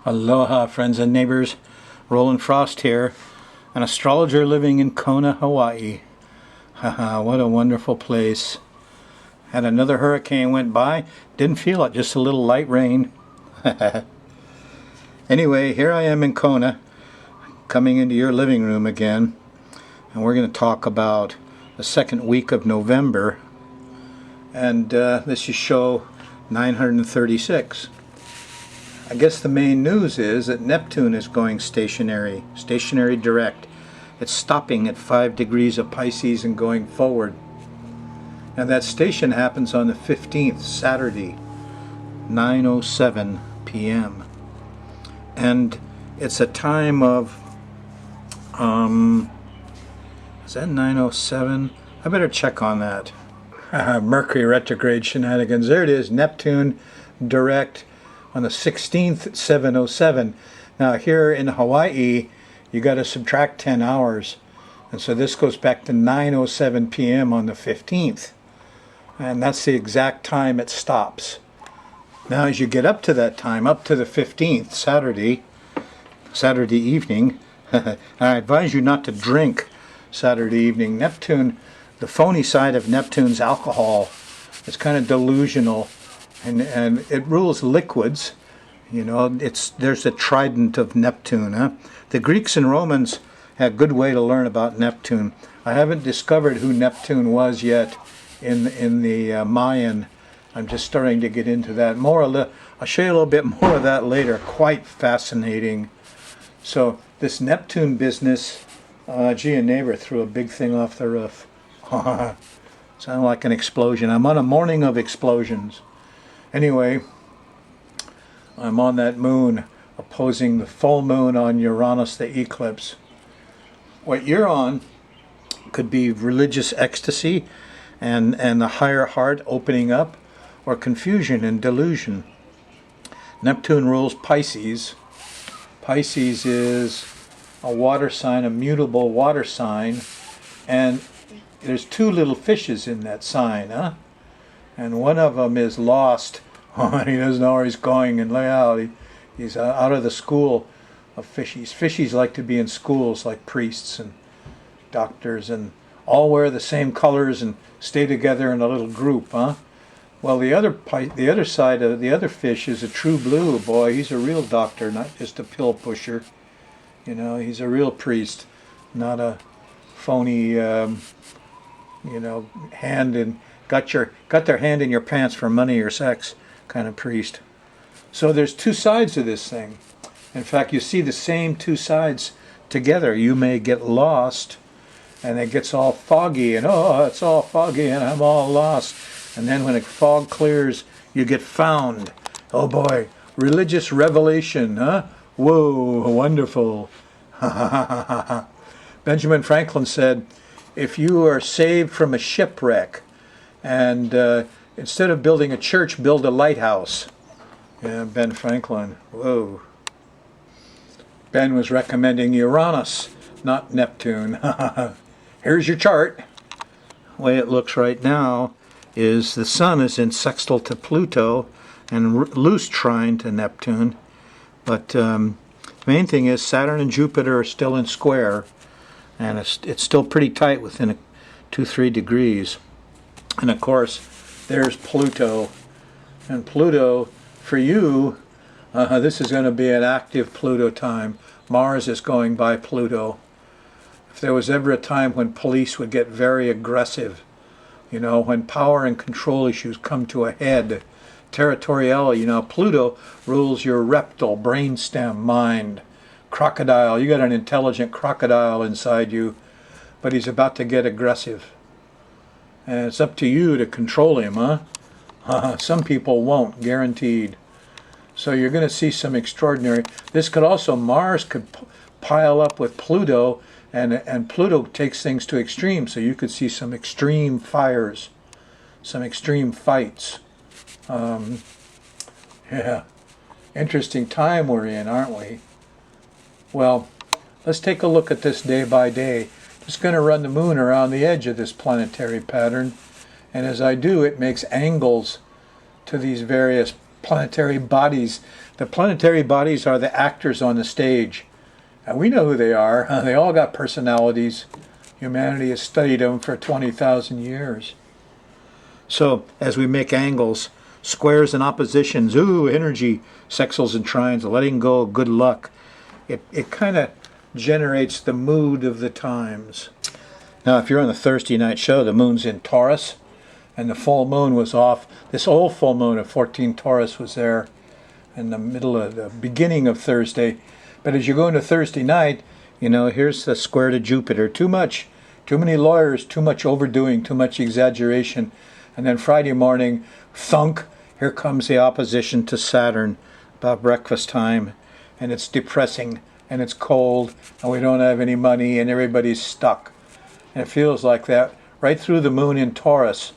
Aloha, friends and neighbors. Rollin Frost here, an astrologer living in Kona, Hawaii. Haha, what a wonderful place. Had another hurricane went by. Didn't feel it, just a little light rain. Anyway, here I am in Kona, coming into your living room again. And we're going to talk about the second week of November. And this is show 936. I guess the main news is that Neptune is going stationary direct. It's stopping at 5 degrees of Pisces and going forward. And that station happens on the 15th, Saturday, 9:07 p.m. And it's a time of, is that 9:07? I better check on that. Mercury retrograde shenanigans. There it is, Neptune direct on the 16th, 7:07. Now here in Hawaii, you got to subtract 10 hours. And so this goes back to 9:07 p.m. on the 15th. And that's the exact time it stops. Now as you get up to that time, up to the 15th, Saturday evening, I advise you not to drink Saturday evening. Neptune, the phony side of Neptune's alcohol, is kind of delusional. And it rules liquids. You know, there's the trident of Neptune. Huh? The Greeks and Romans had a good way to learn about Neptune. I haven't discovered who Neptune was yet in the Mayan. I'm just starting to get into that. I'll show you a little bit more of that later. Quite fascinating. So this Neptune business, gee, a neighbor threw a big thing off the roof. Sounded like an explosion. I'm on a morning of explosions. Anyway, I'm on that moon opposing the full moon on Uranus, the eclipse. What you're on could be religious ecstasy and the higher heart opening up, or confusion and delusion. Neptune rules Pisces. Pisces is a water sign, a mutable water sign, and there's two little fishes in that sign, huh? And one of them is lost. He doesn't know where he's going, and lay out. He's out of the school of fishies. Fishies like to be in schools like priests and doctors, and all wear the same colors and stay together in a little group, huh? Well, the other side of the other fish is a true blue. Boy, he's a real doctor, not just a pill pusher. You know, he's a real priest, not a phony, hand in got their hand in your pants for money or sex kind of priest. So there's two sides of this thing. In fact, you see the same two sides together. You may get lost, and it gets all foggy, and it's all foggy, and I'm all lost. And then when the fog clears, you get found. Oh boy, religious revelation, huh? Whoa, wonderful. Benjamin Franklin said, if you are saved from a shipwreck, and instead of building a church, build a lighthouse. Yeah, Ben Franklin. Whoa. Ben was recommending Uranus, not Neptune. Here's your chart. The way it looks right now is the sun is in sextile to Pluto and loose trine to Neptune. But the main thing is Saturn and Jupiter are still in square, and it's still pretty tight within 2-3 degrees. And of course, there's Pluto. And Pluto, for you, this is going to be an active Pluto time. Mars is going by Pluto. If there was ever a time when police would get very aggressive, when power and control issues come to a head, territoriality, Pluto rules your reptile, brainstem, mind. Crocodile, you got an intelligent crocodile inside you, but he's about to get aggressive. And it's up to you to control him, huh? Some people won't, guaranteed. So you're going to see some extraordinary. Mars could pile up with Pluto, and Pluto takes things to extremes. So you could see some extreme fires, some extreme fights. Yeah, interesting time we're in, aren't we? Well, let's take a look at this day by day. Just going to run the moon around the edge of this planetary pattern, and as I do, it makes angles to these various planetary bodies The planetary bodies are the actors on the stage. And we know who they are. They all got personalities. Humanity has studied them for 20,000 years. So as we make angles, squares and oppositions, ooh, energy, sextiles and trines, letting go, good luck. It kind of generates the mood of the times. Now, if you're on the Thursday night show, the moon's in Taurus, and the full moon was off. This old full moon of 14 Taurus was there in the middle of the beginning of Thursday. But as you go into Thursday night, you know, here's the square to Jupiter. Too much, too many lawyers, too much overdoing, too much exaggeration. And then Friday morning, thunk, here comes the opposition to Saturn about breakfast time. And it's depressing, and it's cold, and we don't have any money, and everybody's stuck. And it feels like that right through the moon in Taurus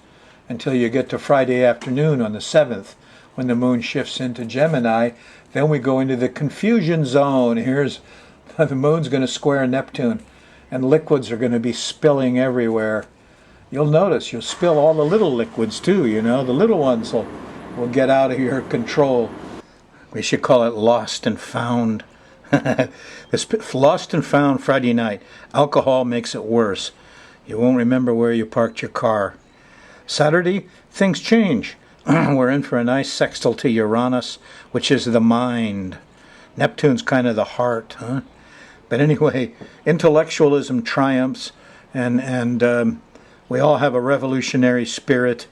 until you get to Friday afternoon on the 7th, when the moon shifts into Gemini. Then we go into the confusion zone. Here's the moon's going to square Neptune, and liquids are going to be spilling everywhere. You'll notice you'll spill all the little liquids too, you know. The little ones will get out of your control. We should call it lost and found. It's lost and found Friday night. Alcohol makes it worse. You won't remember where you parked your car. Saturday, things change. We're in for a nice sextile to Uranus, which is the mind. Neptune's kind of the heart, huh? But anyway, intellectualism triumphs, and we all have a revolutionary spirit,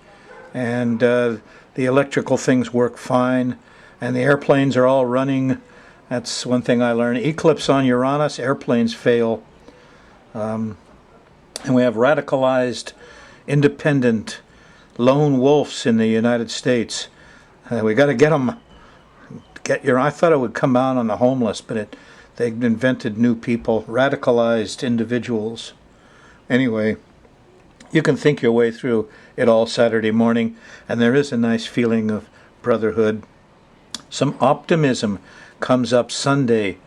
and the electrical things work fine, and the airplanes are all running. That's one thing I learned. Eclipse on Uranus, airplanes fail. And we have radicalized, independent lone wolves in the United States. We got to get them. I thought it would come out on the homeless, but they've invented new people, radicalized individuals. Anyway, you can think your way through it all Saturday morning, and there is a nice feeling of brotherhood. Some optimism comes up Sunday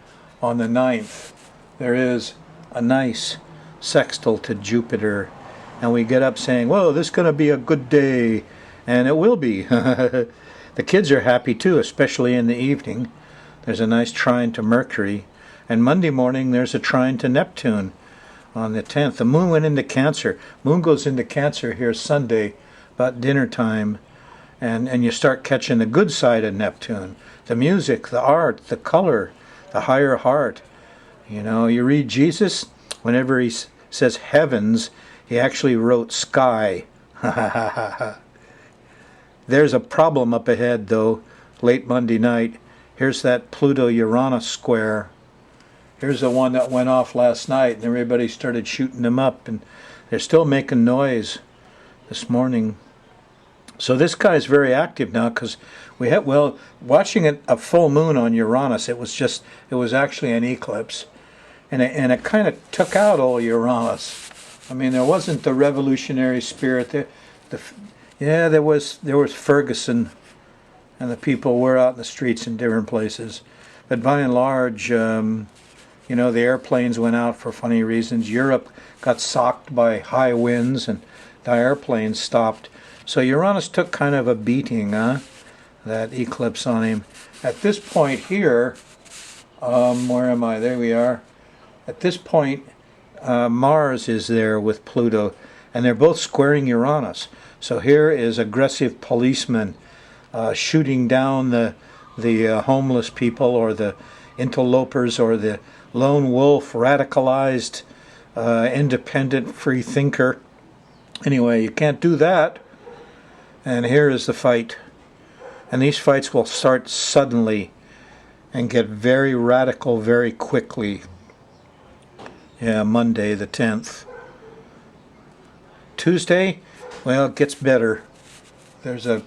on the 9th. There is a nice sextile to Jupiter, and we get up saying, whoa, this is going to be a good day, and it will be. The kids are happy too, especially in the evening. There's a nice trine to Mercury, and Monday morning there's a trine to Neptune on the 10th. The moon went into Cancer. Moon goes into Cancer here Sunday about dinner time, and you start catching the good side of Neptune. The music, the art, the color, the higher heart. You know, you read Jesus, whenever he says heavens, he actually wrote sky. There's a problem up ahead, though, late Monday night. Here's that Pluto-Uranus square. Here's the one that went off last night, and everybody started shooting them up, and they're still making noise this morning. So this guy's very active now, because we had, well, watching a full moon on Uranus, it was actually an eclipse, and it kind of took out all Uranus. I mean, there wasn't the revolutionary spirit. There was Ferguson, and the people were out in the streets in different places, but by and large, the airplanes went out for funny reasons. Europe got socked by high winds, and the airplanes stopped. So Uranus took kind of a beating, that eclipse on him. At this point here, where am I? There we are. At this point, Mars is there with Pluto, and they're both squaring Uranus. So here is aggressive policemen shooting down the homeless people, or the interlopers, or the lone wolf, radicalized, independent, free thinker. Anyway, you can't do that. And here is the fight. And these fights will start suddenly and get very radical very quickly. Yeah, Monday the 10th. Tuesday, well, it gets better. There's a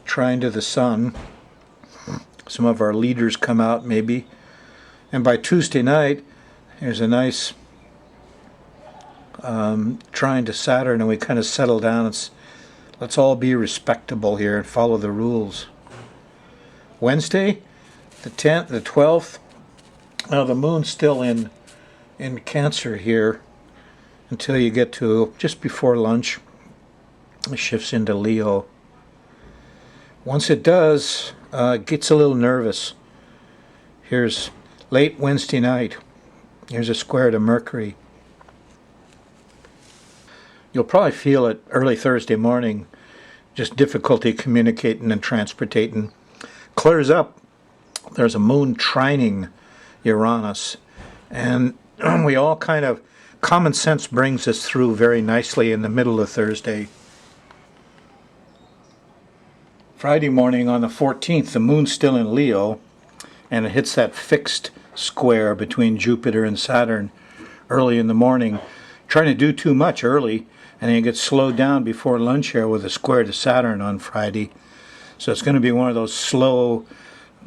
trine to the sun. Some of our leaders come out maybe. And by Tuesday night, there's a nice trine to Saturn, and we kind of settle down. Let's all be respectable here and follow the rules. Wednesday, the 10th, the 12th, the moon's still in Cancer here until you get to just before lunch. It shifts into Leo. Once it does, it gets a little nervous. Here's late Wednesday night. Here's a square to Mercury. You'll probably feel it early Thursday morning, just difficulty communicating and transportating. Clears up. There's a moon trining Uranus. And we all kind of, common sense brings us through very nicely in the middle of Thursday. Friday morning on the 14th, the moon's still in Leo, and it hits that fixed square between Jupiter and Saturn early in the morning. Trying to do too much early, and then it gets slowed down before lunch here with a square to Saturn on Friday. So it's going to be one of those slow,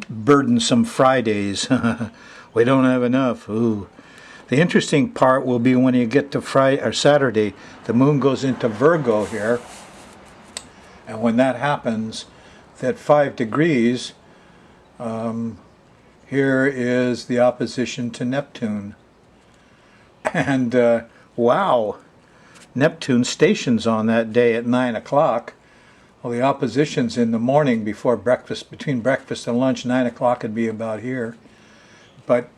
burdensome Fridays. We don't have enough. Ooh. The interesting part will be when you get to Friday or Saturday, the moon goes into Virgo here, and when that happens, that 5 degrees, here is the opposition to Neptune. And wow, Neptune stations on that day at 9 o'clock. Well, the opposition's in the morning before breakfast, between breakfast and lunch. 9 o'clock would be about here. But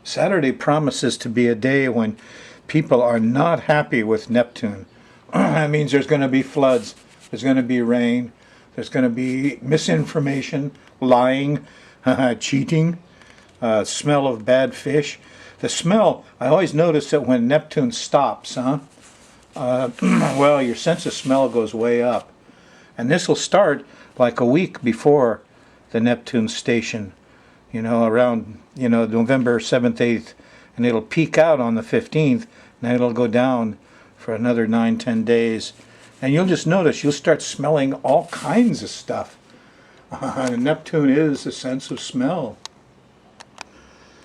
Saturday promises to be a day when people are not happy with Neptune. That means there's going to be floods, there's going to be rain, there's going to be misinformation, lying, cheating, smell of bad fish. The smell, I always notice that when Neptune stops, well, your sense of smell goes way up. And this will start like a week before the Neptune station, around, November 7th, 8th, and it'll peak out on the 15th, and then it'll go down for another 9-10 days. And you'll just notice, you'll start smelling all kinds of stuff. Neptune is a sense of smell.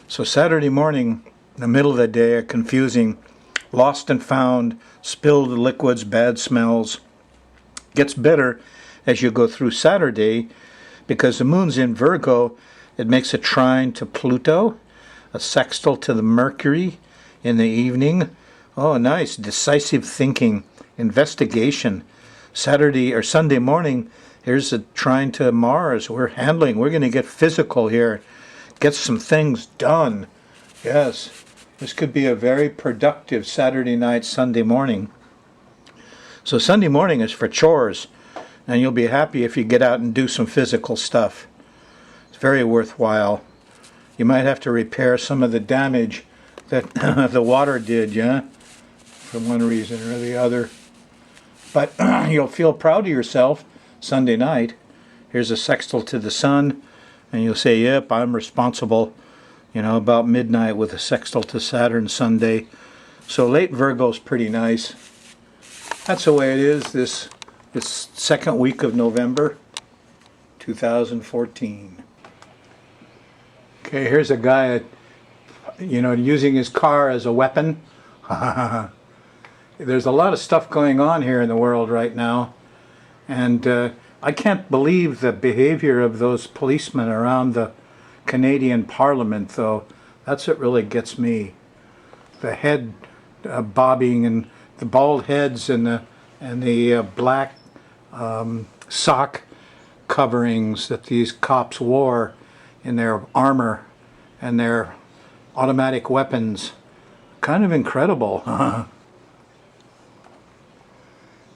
So Saturday morning, in the middle of the day, are confusing. Lost and found, spilled liquids, bad smells. Gets better as you go through Saturday, because the moon's in Virgo. It makes a trine to Pluto, a sextile to the Mercury in the evening. Oh, nice. Decisive thinking, investigation. Saturday or Sunday morning, here's a trine to Mars. We're going to get physical here. Get some things done. Yes, this could be a very productive Saturday night, Sunday morning. So Sunday morning is for chores, and you'll be happy if you get out and do some physical stuff. It's very worthwhile. You might have to repair some of the damage that the water did, for one reason or the other. But you'll feel proud of yourself Sunday night. Here's a sextile to the sun, and you'll say, yep, I'm responsible, about midnight with a sextile to Saturn Sunday. So late Virgo's pretty nice. That's the way it is this second week of November 2014. Okay, here's a guy, using his car as a weapon. There's a lot of stuff going on here in the world right now. And I can't believe the behavior of those policemen around the Canadian Parliament, though. That's what really gets me. The head bobbing and the bald heads and the black sock coverings that these cops wore in their armor and their automatic weapons. Kind of incredible.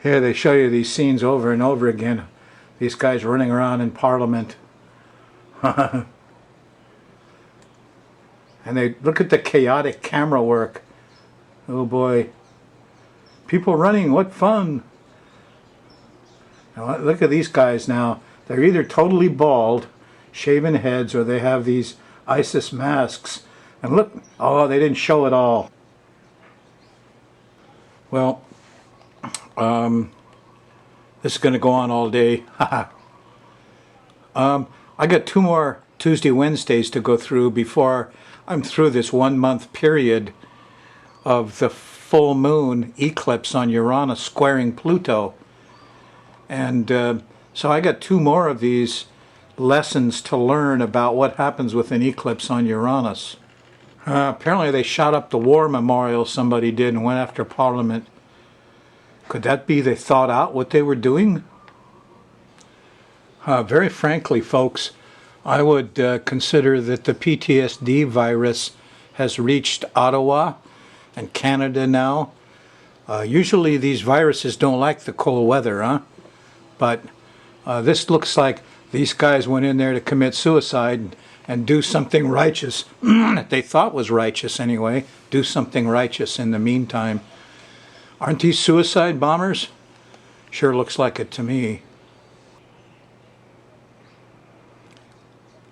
Here they show you these scenes over and over again. These guys running around in Parliament. And they look at the chaotic camera work. Oh boy. People running, what fun. Now, look at these guys now. They're either totally bald, shaven heads, or they have these ISIS masks. And look, oh, they didn't show it all. Well, this is going to go on all day. I got 2 more Tuesday, Wednesdays to go through before I'm through this 1 month period of the full moon eclipse on Uranus squaring Pluto. And so I got 2 more of these lessons to learn about what happens with an eclipse on Uranus. Apparently they shot up the war memorial somebody did and went after Parliament. Could that be they thought out what they were doing? Very frankly, folks, I would consider that the PTSD virus has reached Ottawa and Canada now. Usually these viruses don't like the cold weather, huh? But this looks like these guys went in there to commit suicide and do something righteous that they thought was righteous anyway. Do something righteous in the meantime. Aren't these suicide bombers? Sure looks like it to me.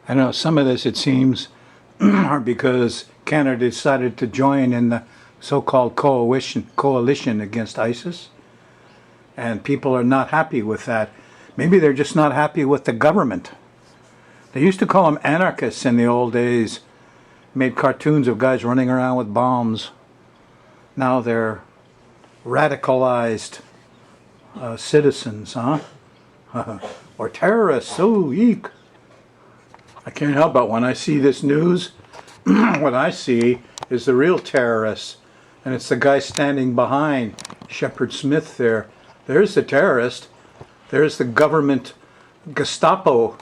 I know some of this, it seems, are because Canada decided to join in the so-called coalition against ISIS. And people are not happy with that. Maybe they're just not happy with the government. They used to call them anarchists in the old days. Made cartoons of guys running around with bombs. Now they're radicalized citizens, huh? Or terrorists. Oh, eek. I can't help but when I see this news, what I see is the real terrorists. And it's the guy standing behind Shepard Smith there. There's the terrorist. There's the government Gestapo.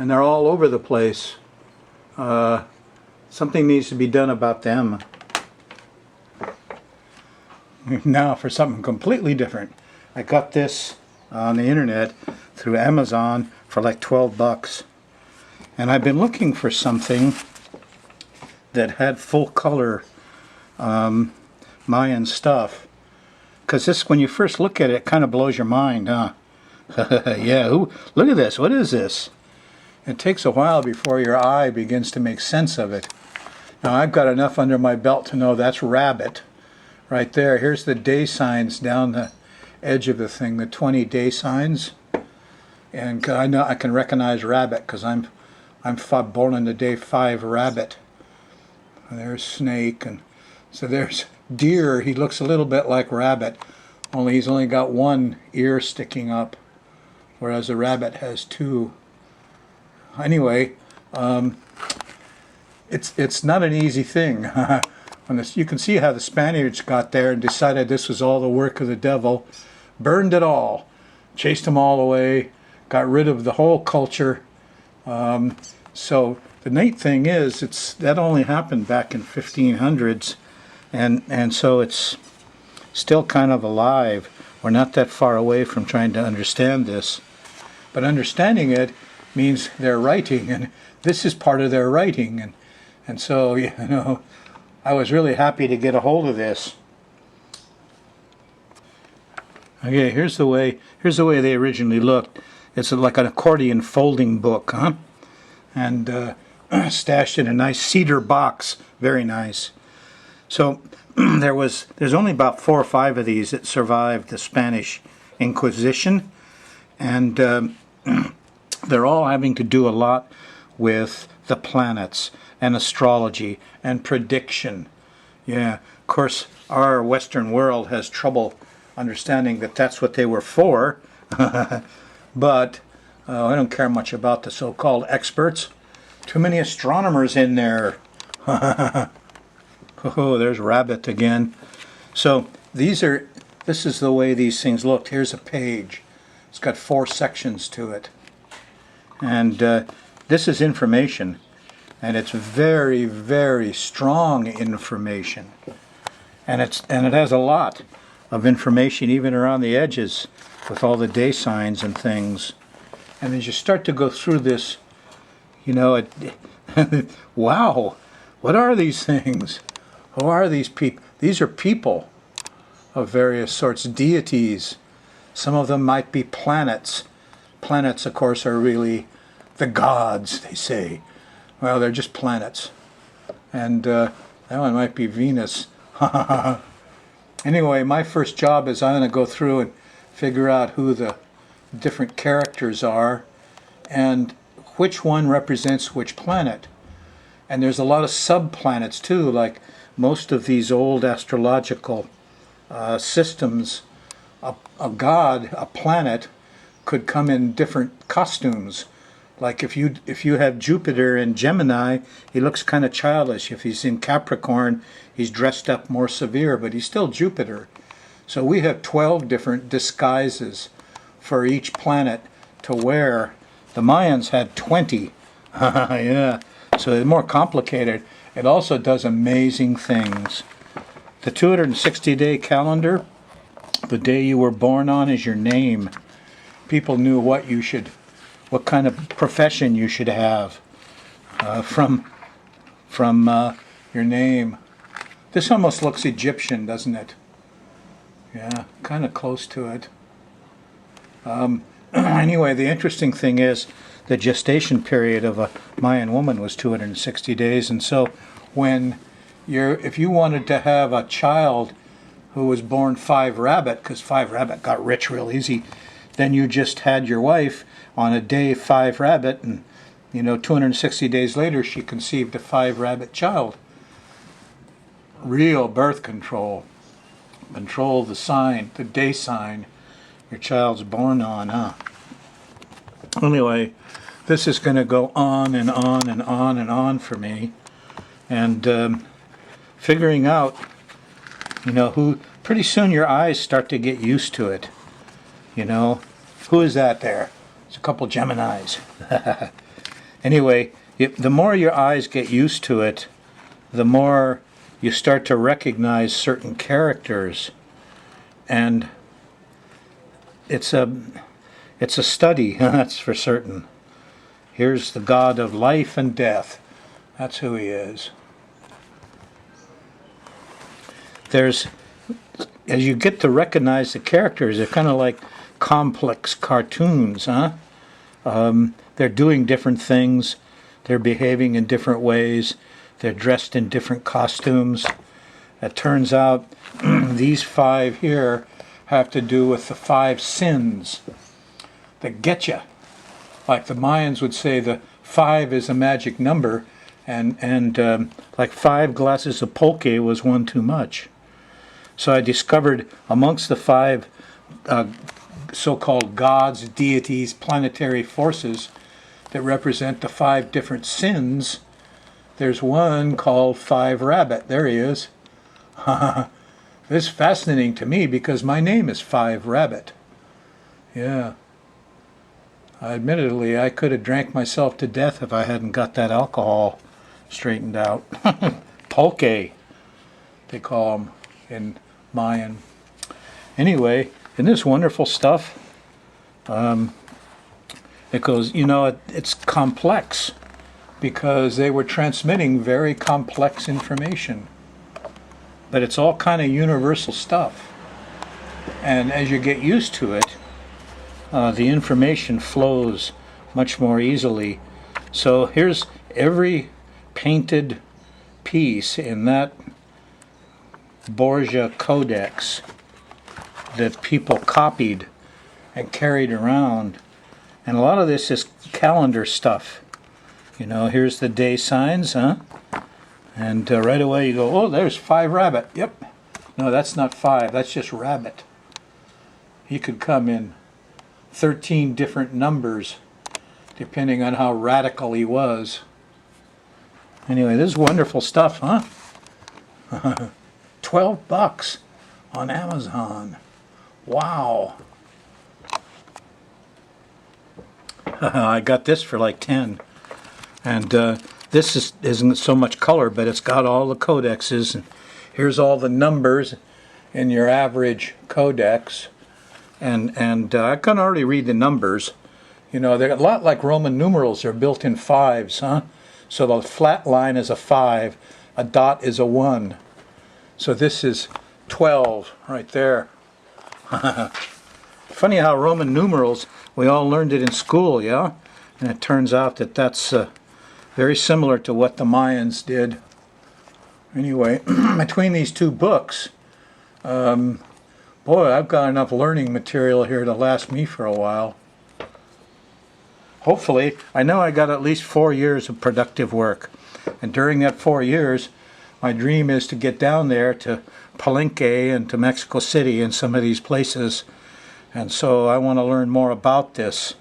And they're all over the place. Something needs to be done about them. Now for something completely different. I got this on the internet through Amazon for like 12 bucks. And I've been looking for something that had full color Mayan stuff. Because this, when you first look at it, it kind of blows your mind, huh? Yeah, look at this. What is this? It takes a while before your eye begins to make sense of it. Now, I've got enough under my belt to know that's rabbit. Right there. Here's the day signs down the edge of the thing, the 20 day signs. And I know I can recognize rabbit because I'm born in the day 5 rabbit. And there's snake, and so there's deer. He looks a little bit like rabbit, only he's only got one ear sticking up, whereas a rabbit has 2. Anyway, it's not an easy thing. You can see how the Spaniards got there and decided this was all the work of the devil, burned it all, chased them all away, got rid of the whole culture. So the neat thing is, that only happened back in 1500s, and so it's still kind of alive. We're not that far away from trying to understand this, but understanding it means they're writing, and this is part of their writing, and so I was really happy to get a hold of this. Okay, here's the way they originally looked. It's like an accordion folding book, huh? And stashed in a nice cedar box, very nice. So there's only about 4 or 5 of these that survived the Spanish Inquisition, and they're all having to do a lot with the planets and astrology and prediction. Yeah, of course, our Western world has trouble understanding that that's what they were for. But I don't care much about the so-called experts. Too many astronomers in there. Oh, there's rabbit again. So this is the way these things looked. Here's a page. It's got 4 sections to it. And this is information. And it's very, very strong information. And it has a lot of information even around the edges with all the day signs and things. And as you start to go through this, wow, what are these things? Who are these people? These are people of various sorts, deities. Some of them might be planets. Planets, of course, are really the gods, they say. Well, they're just planets. And that one might be Venus. Anyway, my first job is I'm going to go through and figure out who the different characters are and which one represents which planet. And there's a lot of subplanets too, like most of these old astrological systems. A god, a planet, could come in different costumes. Like if you have Jupiter in Gemini, he looks kind of childish. If he's in Capricorn, he's dressed up more severe, but he's still Jupiter. So we have 12 different disguises for each planet to wear. The Mayans had 20 Yeah. So it's more complicated. It also does amazing things. The 260-day calendar, the day you were born on is your name. People knew what kind of profession you should have from your name. This almost looks Egyptian, doesn't it? Yeah, kind of close to it. Anyway, the interesting thing is the gestation period of a Mayan woman was 260 days, and so if you wanted to have a child who was born 5 rabbit, because 5 rabbit got rich real easy, then you just had your wife on a day 5 rabbit, and 260 days later she conceived a 5 rabbit child. Real birth control. Control the sign, the day sign your child's born on, huh? Anyway, this is going to go on and on and on and on for me. And figuring out, pretty soon your eyes start to get used to it. Who is that there? It's a couple Geminis. Anyway, the more your eyes get used to it, the more you start to recognize certain characters. And it's a study, that's for certain. Here's the god of life and death. That's who he is. As you get to recognize the characters, they're kind of like complex cartoons, huh? They're doing different things. They're behaving in different ways. They're dressed in different costumes. It turns out these 5 here have to do with the 5 sins that get you. Like the Mayans would say, the 5 is a magic number, and like 5 glasses of pulque was one too much. So I discovered amongst the 5 so-called gods, deities, planetary forces that represent the 5 different sins, there's one called 5 Rabbit. There he is. This is fascinating to me because my name is 5 Rabbit. Yeah. Admittedly, I could have drank myself to death if I hadn't got that alcohol straightened out. Pulque, they call them in Mayan. Anyway, isn't this wonderful stuff? It goes, it's complex because they were transmitting very complex information. But it's all kind of universal stuff. And as you get used to it, the information flows much more easily. So here's every painted piece in that Borgia Codex that people copied and carried around. And a lot of this is calendar stuff. Here's the day signs, huh? And right away you go, oh, there's 5 Rabbit. Yep. No, that's not 5. That's just Rabbit. He could come in 13 different numbers depending on how radical he was. Anyway, this is wonderful stuff, huh? $12 on Amazon. Wow. I got this for like 10. And this isn't so much color, but it's got all the codexes. And here's all the numbers in your average codex. And I can already read the numbers. They're a lot like Roman numerals. They're built in 5s, huh? So the flat line is a 5. A dot is a 1. So this is 12 right there. Funny how Roman numerals, we all learned it in school, yeah? And it turns out that that's very similar to what the Mayans did. Anyway, between these 2 books, boy, I've got enough learning material here to last me for a while. Hopefully, I know I got at least 4 years of productive work. And during that 4 years, my dream is to get down there to Palenque and to Mexico City and some of these places. And so I want to learn more about this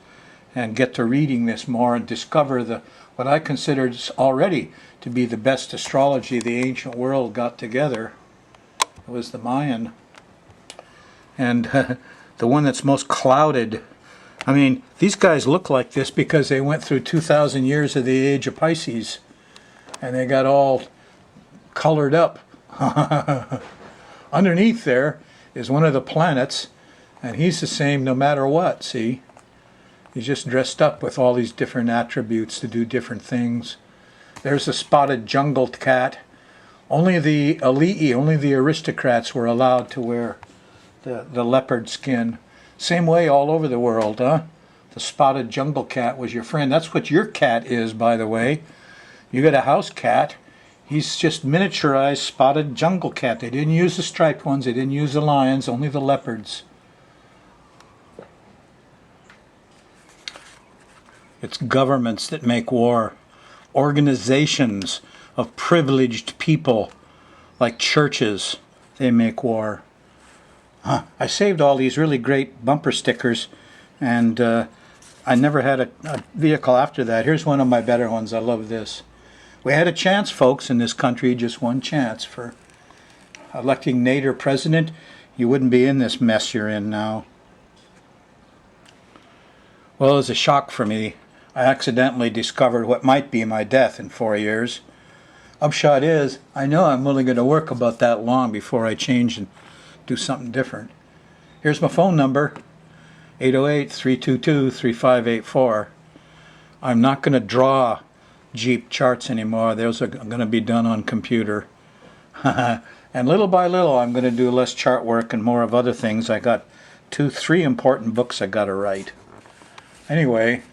and get to reading this more and discover what I consider already to be the best astrology the ancient world got together. It was the Mayan. And the one that's most clouded, I mean, these guys look like this because they went through 2,000 years of the age of Pisces, and they got all colored up. Underneath there is one of the planets, and he's the same no matter what, see? He's just dressed up with all these different attributes to do different things. There's a spotted jungle cat. Only the elite, only the aristocrats were allowed to wear the leopard skin. Same way all over the world, huh? The spotted jungle cat was your friend. That's what your cat is, by the way. You got a house cat. He's just miniaturized spotted jungle cat. They didn't use the striped ones. They didn't use the lions, only the leopards. It's governments that make war. Organizations of privileged people, like churches, they make war. I saved all these really great bumper stickers, and I never had a vehicle after that. Here's one of my better ones. I love this. We had a chance, folks, in this country, just one chance for electing Nader president. You wouldn't be in this mess you're in now. Well, it was a shock for me. I accidentally discovered what might be my death in 4 years. Upshot is, I know I'm only going to work about that long before I change and do something different. Here's my phone number, 808-322-3584. I'm not going to draw Jeep charts anymore. Those are going to be done on computer. And little by little, I'm going to do less chart work and more of other things. I got 3 important books I got to write. Anyway,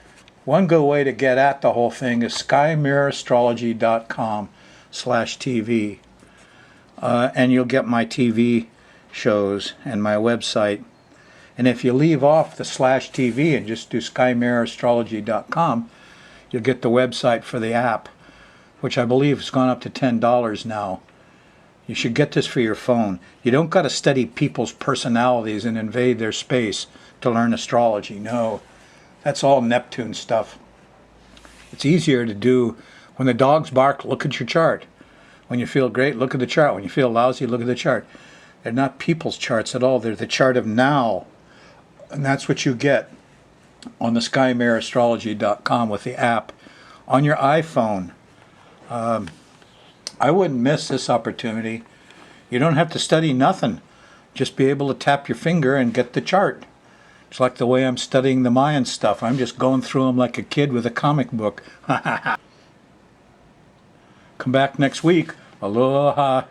one good way to get at the whole thing is skymirrorastrology.com/TV. And you'll get my TV shows and my website. And if you leave off the /TV and just do skymirrorastrology.com, you'll get the website for the app, which I believe has gone up to $10 now. You should get this for your phone. You don't got to study people's personalities and invade their space to learn astrology. No, that's all Neptune stuff. It's easier to do when the dogs bark, look at your chart. When you feel great, look at the chart. When you feel lousy, look at the chart. They're not people's charts at all. They're the chart of now. And that's what you get on the skymirrorastrology.com with the app on your iPhone. I wouldn't miss this opportunity. You don't have to study nothing. Just be able to tap your finger and get the chart. It's like the way I'm studying the Mayan stuff. I'm just going through them like a kid with a comic book. Come back next week. Aloha.